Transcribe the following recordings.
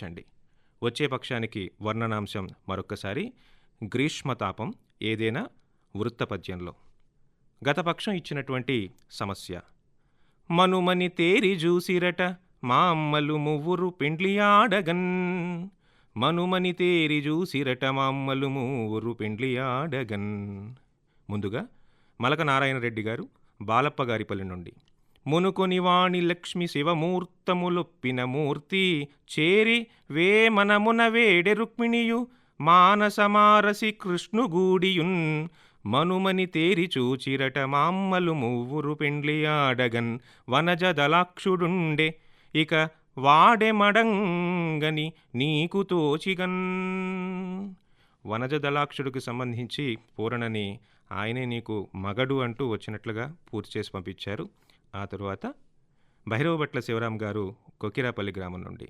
చండి. వచ్చే పక్షానికి వర్ణనాంశం మరొక్కసారి గ్రీష్మతాపం ఏదైనా వృత్తపద్యంలో. గత పక్షం ఇచ్చినటువంటి సమస్య మనుమని తేరి జూసిరట మా అమ్మలు మువ్వురు పెండ్లియాడగన్. మనుమని తేరి జూసిరట మా అమ్మలు మూవురు పెండ్లియాడగన్. ముందుగా మలక నారాయణరెడ్డి గారు బాలప్పగారిపల్లి నుండి మునుకొని వాణి లక్ష్మి శివమూర్తములొప్పిన మూర్తి చేరి వేమనమున వేడె రుక్మిణియు మానసమారసి కృష్ణుగూడియున్. మనుమని తేరి చూచిరట మామ్మలు మువ్వురు పెండ్లియాడగన్. వనజ దళాక్షుడుండె ఇక వాడె మడంగని నీకు తోచిగన్. వనజ దళాక్షుడికి సంబంధించి పూరణని ఆయనే నీకు మగడు అంటూ వచ్చినట్లుగా పూర్తి చేసి పంపించారు. ఆ తరువాత భైరవభట్ల శివరాం గారు కొకిరాపల్లి గ్రామం నుండి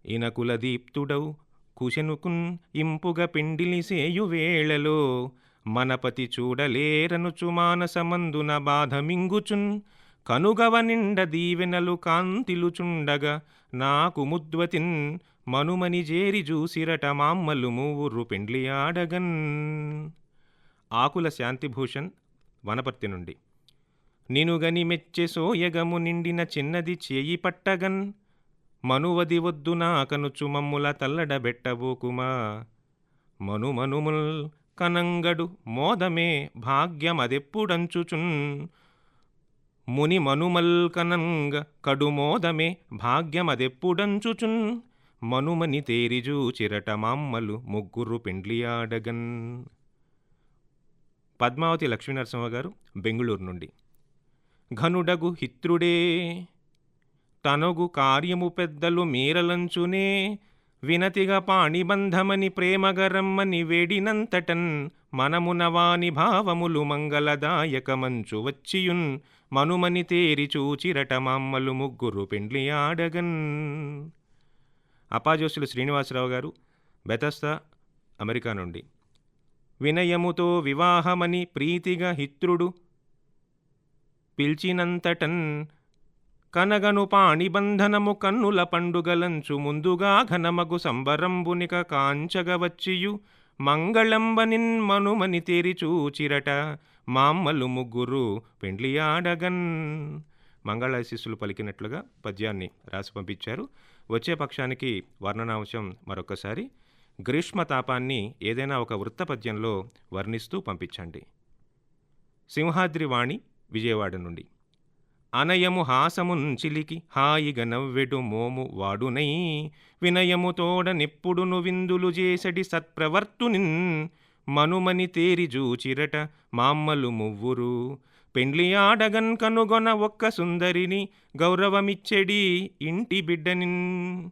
ఇనకుల దీప్తుడవు కుశనుకున్ ఇంపుగ పెండిలి సేయు వేళలో మనపతి చూడలేరనుచు మానసమందున బాధ మింగుచున్. కనుగవ నిండ దీవెనలు కాంతిలుచుండగా నాకు ముద్వతిన్. మనుమని జేరి జూసిరట మామ్మలు మూవురు పెండ్లియాడగన్. ఆకుల శాంతిభూషణ్ వనపర్తి నుండి నినుగని మెచ్చె సోయగము నిండిన చిన్నది చేయి పట్టగన్. మనువది వద్దు నాకనుచు మమ్ముల తల్లడబెట్టబోకుమా. మనుమనుముల్ కనంగడు మోదమే భాగ్యమదెప్పుడంచుచున్. ముని మనుమల్ కనంగ కడుమోదమే భాగ్యమదెప్పుడంచుచున్. మనుమని తేరిజూచిరట మామ్మలు ముగ్గురు పెండ్లియాడగన్. పద్మావతి లక్ష్మీనరసింహ గారు బెంగుళూరు నుండి ఘనుడగు హిత్రుడే తనగు కార్యము పెద్దలు మీరలంచునే. వినతిగా పాణిబంధమని ప్రేమగరమ్మని వేడినంతటన్. మనమున వాని భావములు మంగళదాయకమంచు వచ్చియున్. మనుమని తేరి చూచిరట మామ్మలు ముగ్గురు పెండ్లియాడగన్. అపాజోసులు శ్రీనివాసరావు గారు బెతస్తా అమెరికా నుండి వినయముతో వివాహమని ప్రీతిగా హిత్రుడు పిల్చినంతటన్. కనగను పాణిబంధనము కన్నుల పండుగలంచు ముందుగా ఘనమగు సంబరంబునిక కాంచగవచ్చియు. మంగళంబనిన్ మనుమని తేరి చూచిరట మామ్మలు ముగ్గురు పెండ్లియాడగన్. మంగళాశిస్సులు పలికినట్లుగా పద్యాన్ని రాసి పంపించారు. వచ్చే పక్షానికి వర్ణనాంశం మరొకసారి గ్రీష్మతాపాన్ని ఏదైనా ఒక వృత్తపద్యంలో వర్ణిస్తూ పంపించండి. సింహాద్రి వాణి విజయవాడ నుండి అనయము హాసమున్ చిలికి హాయిగ నవ్వెడు మోము వాడునై. వినయము తోడ నిప్పుడును విందులు చేసడి సత్ప్రవర్తునిన్. మనుమని తేరి జూచిరట మామ్మలు మువ్వురు పెండ్లియాడగన్. కనుగొన ఒక్క సుందరిని గౌరవమిచ్చెడి ఇంటి బిడ్డనిన్.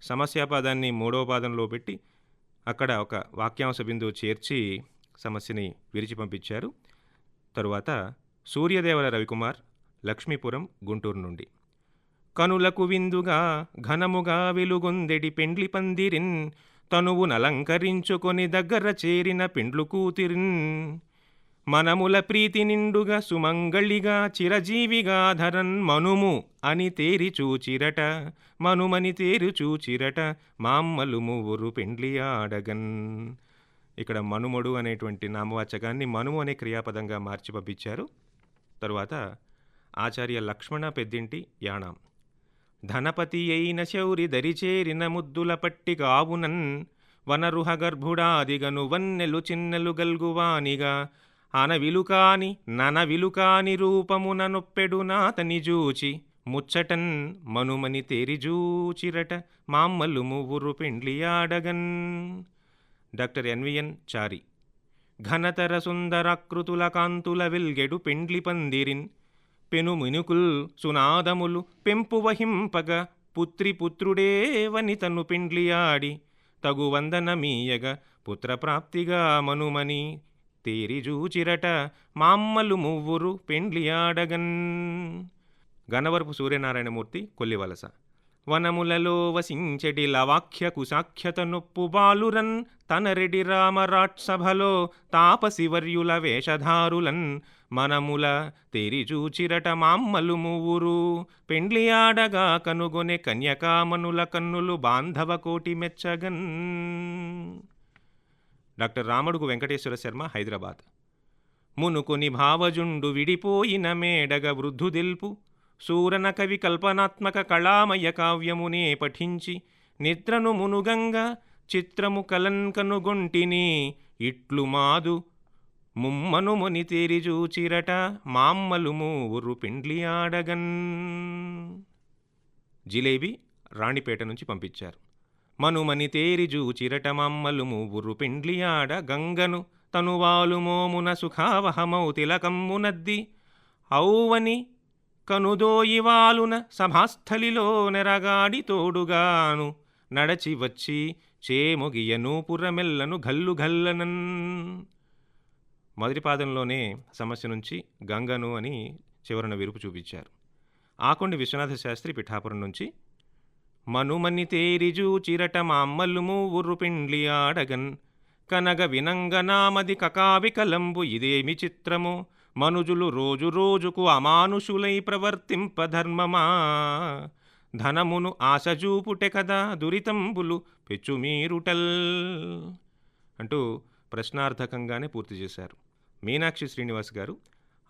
సమస్యాపాదాన్ని మూడవ పాదంలో పెట్టి అక్కడ ఒక వాక్యాంశ బిందువు చేర్చి సమస్యని విరిచి పంపించారు. తరువాత సూర్యదేవర రవికుమార్ లక్ష్మీపురం గుంటూరు నుండి కనులకు విందుగా ఘనముగా వెలుగొందెడి పెండ్లి పందిరిన్. తనువు నలంకరించుకొని దగ్గర చేరిన పెండ్లు కూతిరిన్. మనముల ప్రీతి నిండుగా సుమంగళిగా చిరజీవిగా ధరన్. మనుము అని తేరి చూచిరట మనుమని తేరి చూచిరట మామ్మలు మూవురు పెండ్లియాడగన్. ఇక్కడ మనుమడు అనేటువంటి నామవాచకాన్ని మనుము అనే క్రియాపదంగా మార్చి పంపించారు. తరువాత ఆచార్య లక్ష్మణ పెద్దింటి యాణం ధనపతి అయిన శౌరి దరిచేరిన ముద్దుల పట్టి కావునన్. వనరుహ గర్భుడాదిగను వన్నెలు చిన్నెలు గల్గువానిగా అనవిలుకాని ననవిలుకాని రూపమున నొప్పెడు నాతని జూచి ముచ్చటన్. మనుమని తేరిజూచిరట మామ్మలు మువ్వురు పెండ్లియాడగన్. డాక్టర్ ఎన్విఎన్ చారి ఘనతర సుందరాకృతుల కాంతుల వెల్గెడు పెండ్లి పందిరిన్. పెను మినుకుల్ సునాదములు పెంపు వహింపగ పుత్రి పుత్రుడే వనితను పెండ్లియాడి. తగు వందనమీయగ పుత్రప్రాప్తిగా మనుమని తేరిజూచిరట మామ్మలు మువ్వురు పెండ్లియాడగన్. గన్నవరపు సూర్యనారాయణమూర్తి కొల్లివలస వనములలో వసించెడి లవాఖ్య కుశాఖ్యత నొప్పు బాలురన్ తనరెడి రామరాట్సభలో తాపసివర్యుల వేషధారులన్ మనముల తెరిచూచిరట మామ్మలు మూవురు పెండ్లియాడగా కనుగొనె కన్యకామనుల కన్నులు బాంధవ కోటి మెచ్చగన్. డాక్టర్ రామడుగు వెంకటేశ్వర శర్మ, హైదరాబాద్. మునుకొని భావజుండు విడిపోయిన మేడగ వృద్ధుదిల్పు సూరన కవి కల్పనాత్మక కళామయ కావ్యమునే పఠించి నిద్రను మునుగంగా చిత్రము కలన్కనుగొంటిని ఇట్లు మాదు ముమ్మను మొని తేరిజూచిరట మామ్మలు మూవురు పెండ్లియాడగన్. జిలేబీ, రాణిపేట నుంచి పంపించారు. మనుమని తేరిజూచిరట మామ్మలు మూవురు పెండ్లియాడ గంగను తనువాలు మోమున సుఖావహమౌ తిలకమ్మునద్ది ఔవని కనుదోయివాలున సభాస్థలిలో నెరగాడి తోడుగాను నడచి వచ్చి చేమొగియ నూపురమెల్లను గల్లు గల్లనన్. మొదటి పాదంలోనే సమస్య నుంచి గంగను అని చివరన విరుపు చూపించారు. ఆకొండి విశ్వనాథ శాస్త్రి, పిఠాపురం నుంచి మనుమని తేరిజూచిరట మామ్మలు మూవురు పెండ్లియాడగన్ కనగ వినంగనామది కకావికలంబు ఇదేమి చిత్రము మనుజులు రోజు రోజుకు అమానుషులై ప్రవర్తింపధర్మమా ధనమును ఆశజూపుటె కదా దురితంబులు పెచ్చుమీరుటల్ అంటూ ప్రశ్నార్థకంగానే పూర్తి చేశారు. మీనాక్షి శ్రీనివాస్ గారు,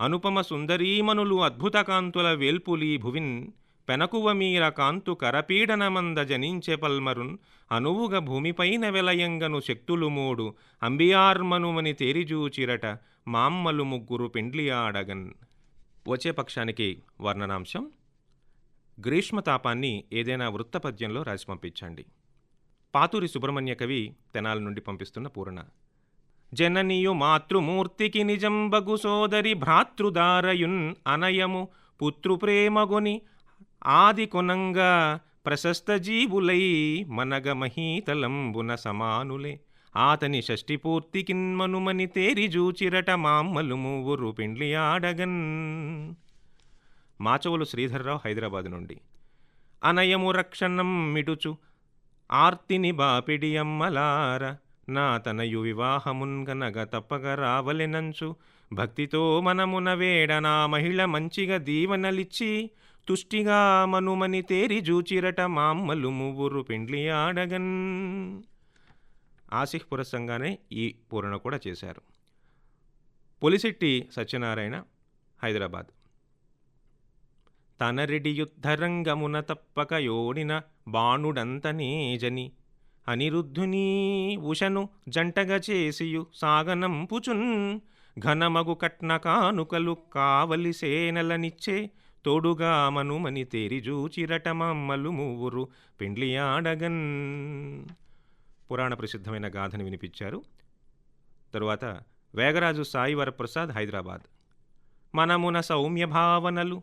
అనుపమ సుందరీమణులు అద్భుత కాంతుల వేల్పులీ భువిన్ పెనకువ మీర కాంతు కరపీడనమంద జనించె పల్మరున్ అనువుగ భూమిపైన వెలయంగను శక్తులు మూడు అంబియార్మనుమని తేరిజూచిరట మామ్మలు ముగ్గురు పెండ్లియాడగన్. వచ్చే పక్షానికి వర్ణనాంశం. గ్రీష్మతాపాన్ని ఏదైనా వృత్తపద్యంలో రాసి పంపించండి. పాతూరి సుబ్రహ్మణ్య కవి, తెనాలి నుండి పంపిస్తున్న పూరణ. జననియు మాతృమూర్తికి నిజంబగు సోదరి భ్రాతృదారయున్ అనయము పుత్రుప్రేమగొని ఆది కొనంగా ప్రశస్త జీవులై మనగ మహీతలంబున సమానులే ఆతని షష్ఠిపూర్తికిన్మనుమని తేరిజూచిరట మామ్మలు మూవురు పెండ్లియాడగన్. మాచవలు శ్రీధర్రావు, హైదరాబాద్ నుండి అనయము రక్షణం మిడుచు ఆర్తిని బాపిడి అమ్మలార నా తనయు వివాహమున్గనగ తప్పగ రావలెనంచు భక్తితో మనమున వేడ నా మహిళ మంచిగా దీవనలిచ్చి తుష్టిగా మనుమని తేరిజూచిరట మామ్మలు మూవురు పెండ్లియాడగన్. ఆసిఫ్ పురస్సంగానే ఈ పూరణ కూడా చేశారు. పొలిశెట్టి సత్యనారాయణ, హైదరాబాద్. తనరెడి యుద్ధరంగమున తప్పక యోడిన బాణుడంతనేజని అనిరుద్ధునీ ఉషను జంటగా చేసియు సాగనంపుచున్ ఘనమగు కట్న కానుకలు కావలి సేనలనిచ్చే తోడుగా మనుమని తేరిజూచిరట మామ్మలు మూవురు పెండ్లియాడగన్. పురాణ ప్రసిద్ధమైన గాథని వినిపించారు. తరువాత వేగరాజు సాయి వరప్రసాద్, హైదరాబాద్. మనమున సౌమ్య భావనలు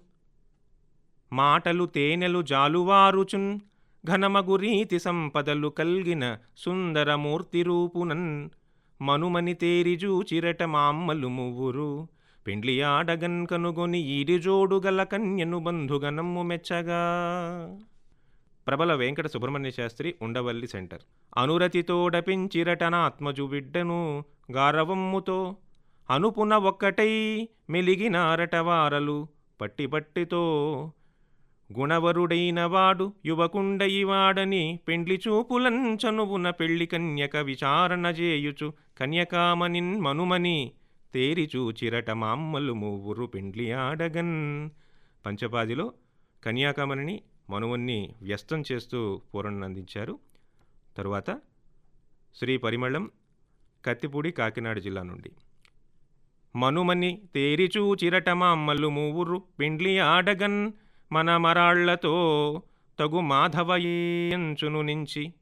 మాటలు తేనెలు జాలువారుచున్ ఘనమగు రీతి సంపదలు కల్గిన సుందరమూర్తి రూపునన్ మనుమని తేరిజూచిరట మామ్మలు మూవురు పెండ్లియాడగన్ కనుగొని ఈడిజోడు గల కన్యను బంధుగనమ్ము మెచ్చగా. ప్రబల వెంకట సుబ్రహ్మణ్య శాస్త్రి, ఉండవల్లి సెంటర్. అనురతితోడ పెంచిరటనాత్మజు బిడ్డను గారవమ్ముతో అనుపున ఒక్కటై మెలిగినారట వారలు పట్టి పట్టితో గుణవరుడైన వాడు యువకుండయివాడని పెండ్లి చూపులంచనువున పెళ్లి కన్యక విచారణ చేయుచు కన్యకామనిన్ మనుమని తేరిచూచిరట మామ్మలు మూవురు పెండ్లియాడగన్. పంచపాదిలో కన్యాకామనిని మనుమన్ని వ్యస్తం చేస్తూ పూరణను అందించారు. తరువాత శ్రీ పరిమళం, కత్తిపూడి, కాకినాడ జిల్లా నుండి మనుమని తేరిచూచిరట మామ్మలు మూవురు పెండ్లియాడగన్ మన మరాళ్లతో తగు మాధవయంచును నుంచి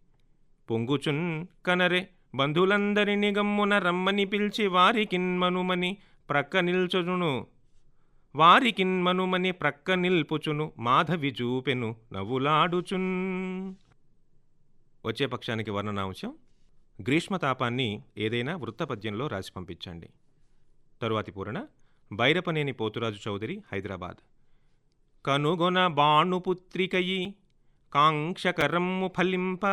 పొంగుచున్ కనరే బంధులందరిని గమ్మున రమ్మని పిలిచి వారికిన్మనుమని ప్రక్క నిల్చును వారికిన్మనుమని ప్రక్క నిల్పుచును మాధవి చూపెను నవ్వులాడుచున్. వచ్చే పక్షానికి వర్ణనాంశం. గ్రీష్మతాపాన్ని ఏదైనా వృత్తపద్యంలో రాసి పంపించండి. తరువాతి పూరణ. బైరపనేని పోతురాజు చౌదరి, హైదరాబాద్. కనుగొన బాణుపుత్రికయి కాంక్షకరమ్ము ఫలింప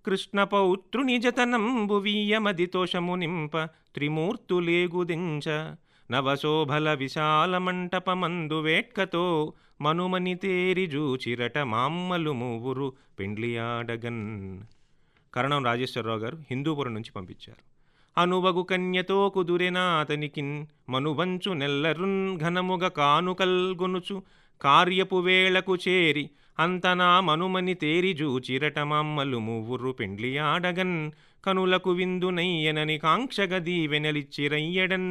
కృష్ణపౌత్రుని జతనంబు వీయమది తోషము నింప త్రిమూర్తులేగుదించ నవశోభల విశాల మంటపమందు వేట్కతో మనుమని తేరి జూచిరట మామ్మలు మూవురు పెండ్లియాడగన్. కరణం రాజేశ్వరరావు గారు హిందూపురం నుంచి పంపించారు. అనువగు కన్యతో కుదురెనా అతనికిన్ మనువంచు నెల్లరున్ ఘనముగ కానుకల్గొనుచు కార్యపు వేళకు చేరి అంతనా మనుమని తేరి జూచిరట మామ్మలు మూవురు పెండ్లియాడగన్ కనులకు విందునయ్యనని కాంక్షగ దీవెనలిచ్చిరయ్యడన్.